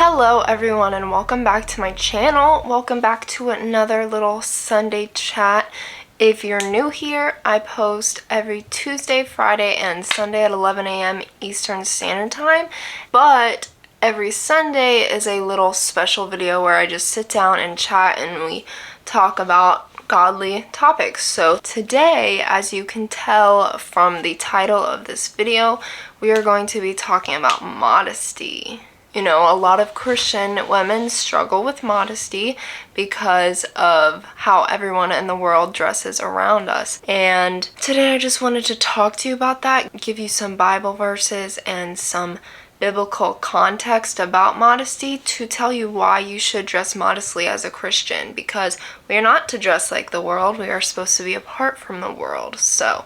Hello everyone and welcome back to my channel. Welcome back to another little Sunday chat. If you're new here, I post every Tuesday, Friday, and Sunday at 11 a.m. Eastern Standard Time, but every Sunday is a little special video where I just sit down and chat and we talk about godly topics. So today, as you can tell from the title of this video, we are going to be talking about modesty. You know, a lot of Christian women struggle with modesty because of how everyone in the world dresses around us. And today I just wanted to talk to you about that, give you some Bible verses and some biblical context about modesty to tell you why you should dress modestly as a Christian, because we are not to dress like the world. We are supposed to be apart from the world. So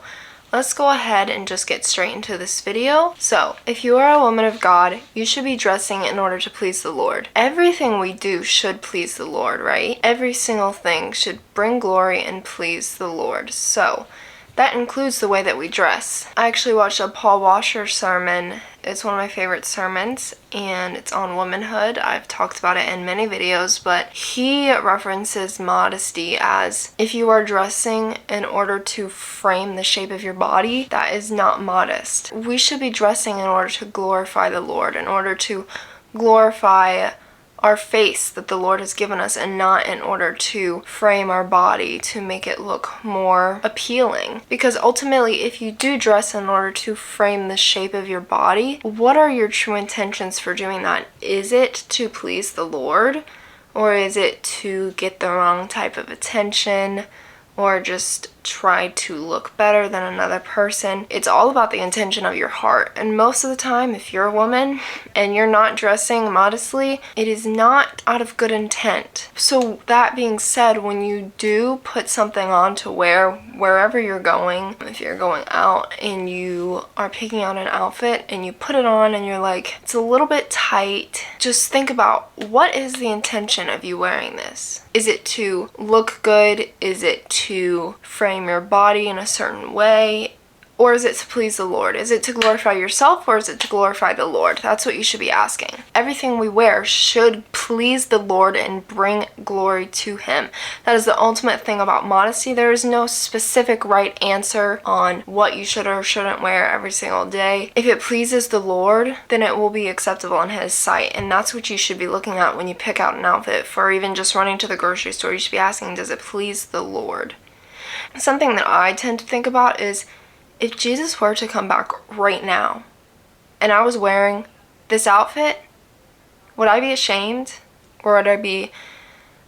let's go ahead and just get straight into this video. So, if you are a woman of God, you should be dressing in order to please the Lord. Everything we do should please the Lord, right? Every single thing should bring glory and please the Lord. So, that includes the way that we dress. I actually watched a Paul Washer sermon. It's one of my favorite sermons, and it's on womanhood. I've talked about it in many videos, but he references modesty as if you are dressing in order to frame the shape of your body, that is not modest. We should be dressing in order to glorify the Lord, in order to glorify our face that the Lord has given us, and not in order to frame our body to make it look more appealing. Because ultimately, if you do dress in order to frame the shape of your body, what are your true intentions for doing that? Is it to please the Lord, or is it to get the wrong type of attention, or just try to look better than another person? It's all about the intention of your heart. And most of the time, if you're a woman and you're not dressing modestly, it is not out of good intent. So that being said, when you do put something on to wear wherever you're going, if you're going out and you are picking out an outfit and you put it on and you're like, it's a little bit tight, just think about, what is the intention of you wearing this? Is it to look good? Is it to frame your body in a certain way? Or is it to please the Lord? Is it to glorify yourself, or is it to glorify the Lord? That's what you should be asking. Everything we wear should please the Lord and bring glory to Him. That is the ultimate thing about modesty. There is no specific right answer on what you should or shouldn't wear every single day. If it pleases the Lord, then it will be acceptable in His sight. And that's what you should be looking at when you pick out an outfit. For even just running to the grocery store, you should be asking, does it please the Lord? Something that I tend to think about is, if Jesus were to come back right now and I was wearing this outfit, would I be ashamed, or would I be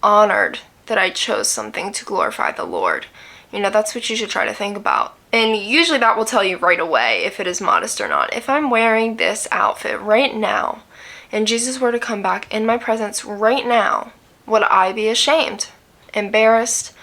honored that I chose something to glorify the Lord? You know, that's what you should try to think about. And usually that will tell you right away if it is modest or not. If I'm wearing this outfit right now and Jesus were to come back in my presence right now, would I be ashamed, embarrassed,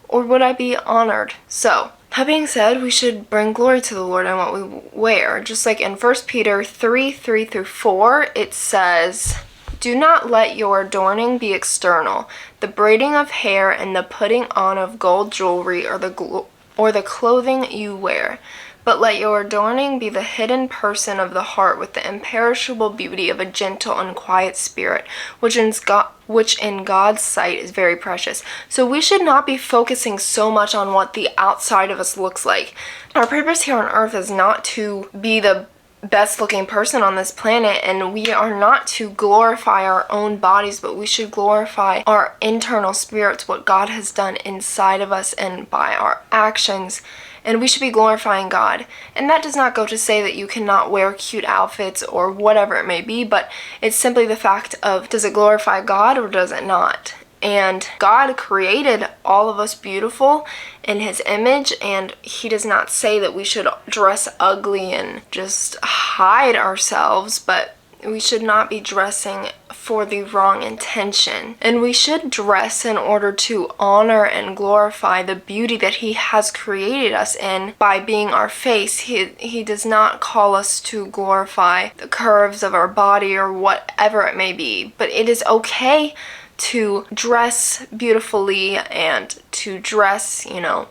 or would I be honored? So, that being said, we should bring glory to the Lord in what we wear. Just like in 1 Peter 3:3-4, it says, "Do not let your adorning be external, the braiding of hair and the putting on of gold jewelry or the clothing you wear. But let your adorning be the hidden person of the heart with the imperishable beauty of a gentle and quiet spirit, which in God's sight is very precious." So we should not be focusing so much on what the outside of us looks like. Our purpose here on earth is not to be the best looking person on this planet, and we are not to glorify our own bodies, but we should glorify our internal spirits, what God has done inside of us and by our actions. And we should be glorifying God. And that does not go to say that you cannot wear cute outfits or whatever it may be, but it's simply the fact of, does it glorify God or does it not? And God created all of us beautiful in His image, and He does not say that we should dress ugly and just hide ourselves, but we should not be dressing for the wrong intention. And we should dress in order to honor and glorify the beauty that He has created us in by being our face. He does not call us to glorify the curves of our body or whatever it may be. But it is okay to dress beautifully and to dress,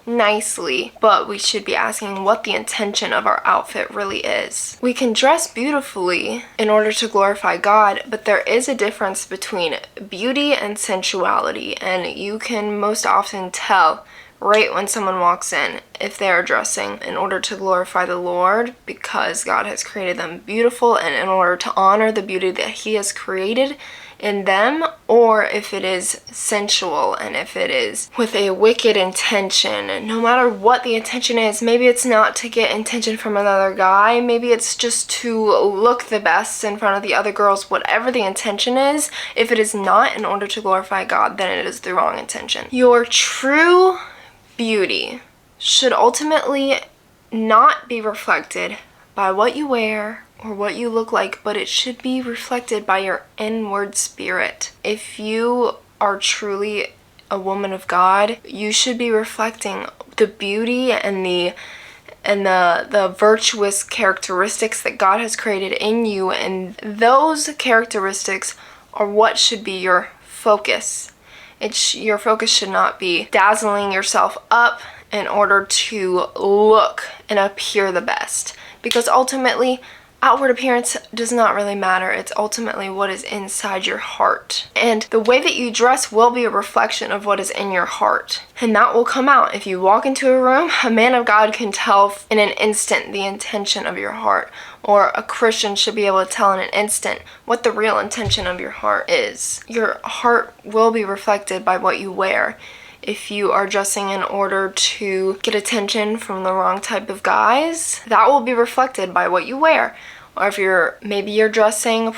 nicely, but we should be asking what the intention of our outfit really is. We can dress beautifully in order to glorify God, but there is a difference between beauty and sensuality, and you can most often tell right when someone walks in if they are dressing in order to glorify the Lord because God has created them beautiful and in order to honor the beauty that He has created in them, or if it is sensual and if it is with a wicked intention. No matter what the intention is, maybe it's not to get attention from another guy, maybe it's just to look the best in front of the other girls. Whatever the intention is, if it is not in order to glorify God, then it is the wrong intention. Your true beauty should ultimately not be reflected by what you wear or what you look like, but it should be reflected by your inward spirit. If you are truly a woman of God, you should be reflecting the beauty and the virtuous characteristics that God has created in you, and those characteristics are what should be your focus. Your focus should not be dazzling yourself up in order to look and appear the best, because ultimately outward appearance does not really matter. It's ultimately what is inside your heart. And the way that you dress will be a reflection of what is in your heart. And that will come out. If you walk into a room, a man of God can tell in an instant the intention of your heart. Or a Christian should be able to tell in an instant what the real intention of your heart is. Your heart will be reflected by what you wear. If you are dressing in order to get attention from the wrong type of guys, that will be reflected by what you wear. Or if maybe you're dressing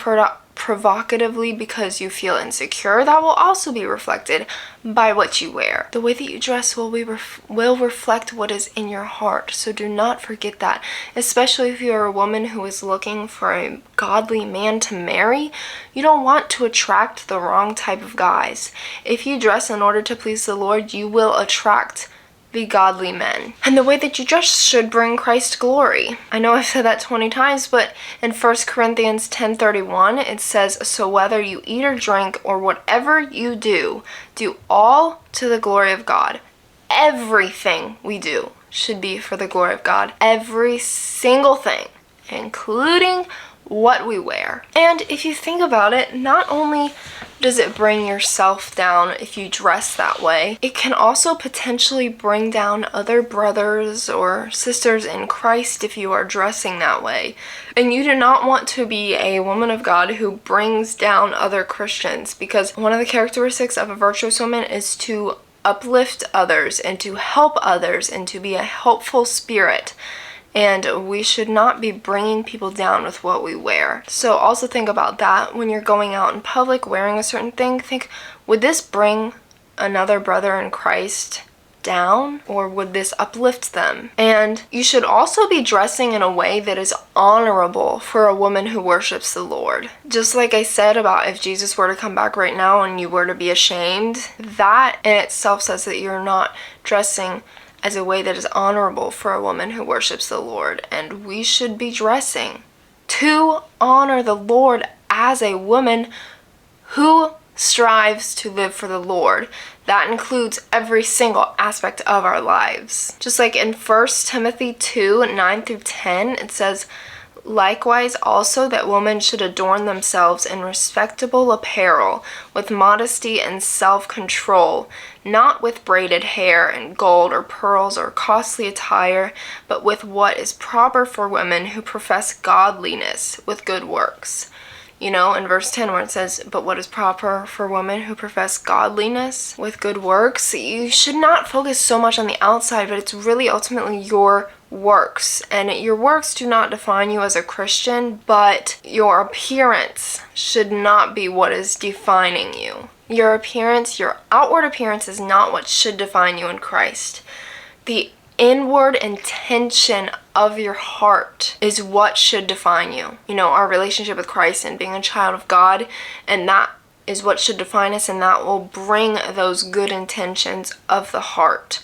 provocatively because you feel insecure, that will also be reflected by what you wear. The way that you dress will reflect what is in your heart. So do not forget that, especially if you are a woman who is looking for a godly man to marry. You don't want to attract the wrong type of guys. If you dress in order to please the Lord, you will attract the godly men. And the way that you dress should bring Christ glory. I know I've said that 20 times, but in 1 Corinthians 10:31, it says, "So whether you eat or drink or whatever you do, do all to the glory of God." Everything we do should be for the glory of God. Every single thing, including what we wear. And if you think about it, not only does it bring yourself down if you dress that way, it can also potentially bring down other brothers or sisters in Christ if you are dressing that way. And you do not want to be a woman of God who brings down other Christians, because one of the characteristics of a virtuous woman is to uplift others and to help others and to be a helpful spirit. And we should not be bringing people down with what we wear. So also think about that when you're going out in public wearing a certain thing. Think, would this bring another brother in Christ down, or would this uplift them? And you should also be dressing in a way that is honorable for a woman who worships the Lord. Just like I said about if Jesus were to come back right now and you were to be ashamed, that in itself says that you're not dressing as a way that is honorable for a woman who worships the Lord. And we should be dressing to honor the Lord as a woman who strives to live for the Lord. That includes every single aspect of our lives. Just like in 1 Timothy 2:9-10, it says, "Likewise also that women should adorn themselves in respectable apparel, with modesty and self-control, not with braided hair and gold or pearls or costly attire, but with what is proper for women who profess godliness with good works." You know, in verse 10 where it says, "But what is proper for women who profess godliness with good works," you should not focus so much on the outside, but it's really ultimately your works. And your works do not define you as a Christian, but your appearance should not be what is defining you. Your appearance, your outward appearance is not what should define you in Christ. The inward intention of your heart is what should define you. You know, our relationship with Christ and being a child of God, and that is what should define us, and that will bring those good intentions of the heart.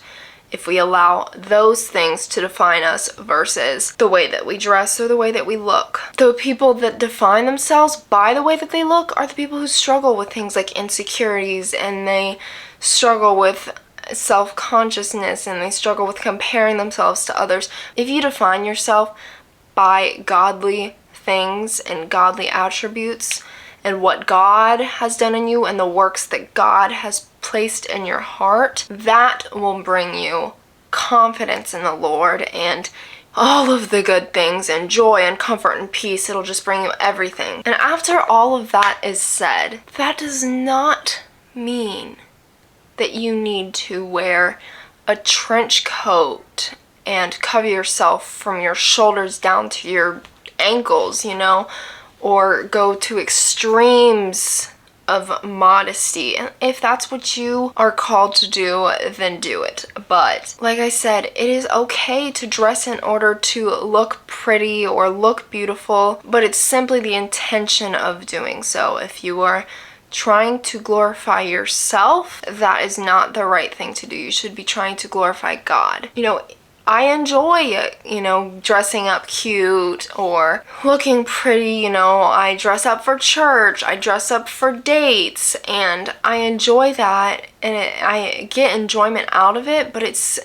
if we allow those things to define us versus the way that we dress or the way that we look. The people that define themselves by the way that they look are the people who struggle with things like insecurities, and they struggle with self-consciousness, and they struggle with comparing themselves to others. If you define yourself by godly things and godly attributes and what God has done in you and the works that God has placed in your heart, that will bring you confidence in the Lord and all of the good things and joy and comfort and peace. It'll just bring you everything. And after all of that is said, that does not mean that you need to wear a trench coat and cover yourself from your shoulders down to your ankles, or go to extremes of modesty. And if that's what you are called to do, then do it. But like I said, it is okay to dress in order to look pretty or look beautiful, but it's simply the intention of doing so. If you are trying to glorify yourself, that is not the right thing to do. You should be trying to glorify God. I enjoy, dressing up cute or looking pretty, I dress up for church, I dress up for dates, and I enjoy that, and I get enjoyment out of it, but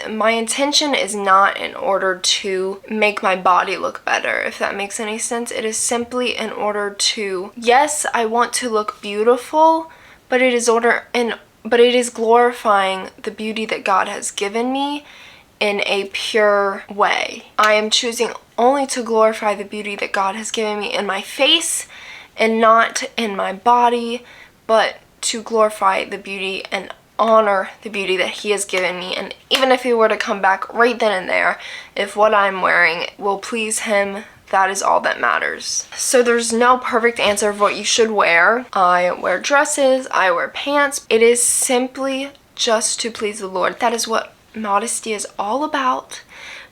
my intention is not in order to make my body look better, if that makes any sense. It is simply in order to, yes, I want to look beautiful, but it is glorifying the beauty that God has given me in a pure way. I am choosing only to glorify the beauty that God has given me in my face and not in my body, but to glorify the beauty and honor the beauty that He has given me. And even if He were to come back right then and there, if what I'm wearing will please Him, that is all that matters. So there's no perfect answer of what you should wear. I wear dresses, I wear pants. It is simply just to please the Lord. That is what modesty is all about,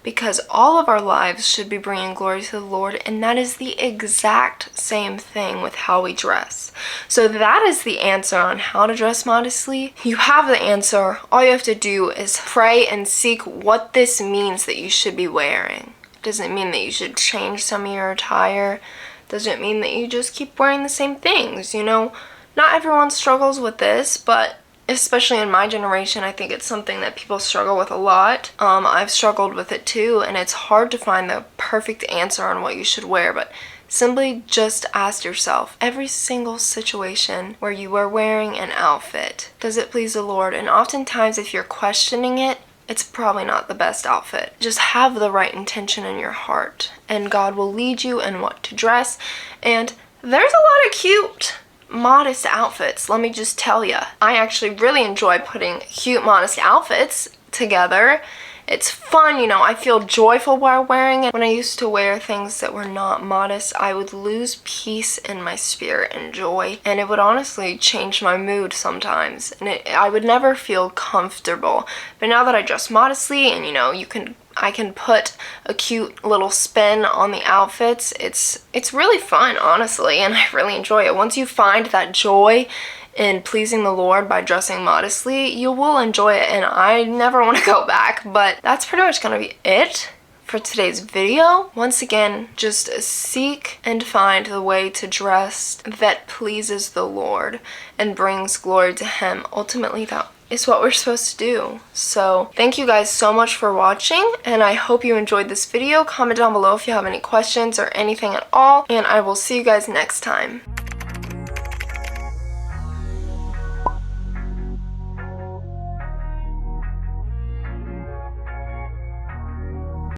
because all of our lives should be bringing glory to the Lord, and that is the exact same thing with how we dress. So that is the answer on how to dress modestly. You have the answer. All you have to do is pray and seek what this means that you should be wearing. It doesn't mean that you should change some of your attire. It doesn't mean that you just keep wearing the same things. Not everyone struggles with this, but especially in my generation, I think it's something that people struggle with a lot. I've struggled with it too, and it's hard to find the perfect answer on what you should wear, but simply just ask yourself, every single situation where you are wearing an outfit, does it please the Lord? And oftentimes, if you're questioning it, it's probably not the best outfit. Just have the right intention in your heart, and God will lead you in what to dress. And there's a lot of cute, modest outfits, let me just tell you. I actually really enjoy putting cute, modest outfits together. It's fun, I feel joyful while wearing it. When I used to wear things that were not modest, I would lose peace in my spirit and joy, and it would honestly change my mood sometimes, and I would never feel comfortable. But now that I dress modestly, and I can put a cute little spin on the outfits, it's really fun, honestly, and I really enjoy it. Once you find that joy in pleasing the Lord by dressing modestly, you will enjoy it, and I never want to go back. But that's pretty much going to be it for today's video. Once again, just seek and find the way to dress that pleases the Lord and brings glory to Him. Ultimately, that is what we're supposed to do. So thank you guys so much for watching, and I hope you enjoyed this video. Comment down below if you have any questions or anything at all, and I will see you guys next time.